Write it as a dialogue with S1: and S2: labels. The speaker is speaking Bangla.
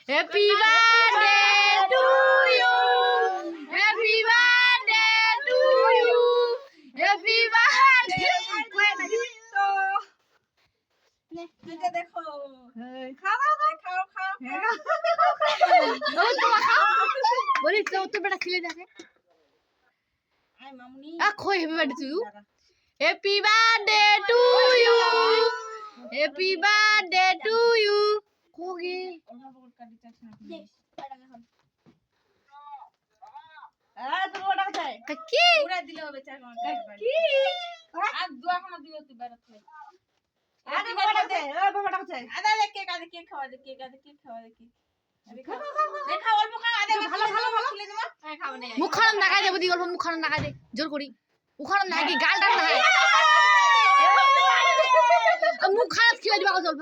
S1: Happy birthday to you. Happy birthday to you. Happy birthday.
S2: দেখো
S1: বলি তো বেটা খেলে দেখে খোই happy birthday to you happy birthday to you happy birthday to you কোগে কি মুখখান নাগাই দেবো দি অল্প মুখখান নাগাই দে জোর করি মুখখান নাকি গালটা নাগাই মুখখান খেলে দিবা অল্প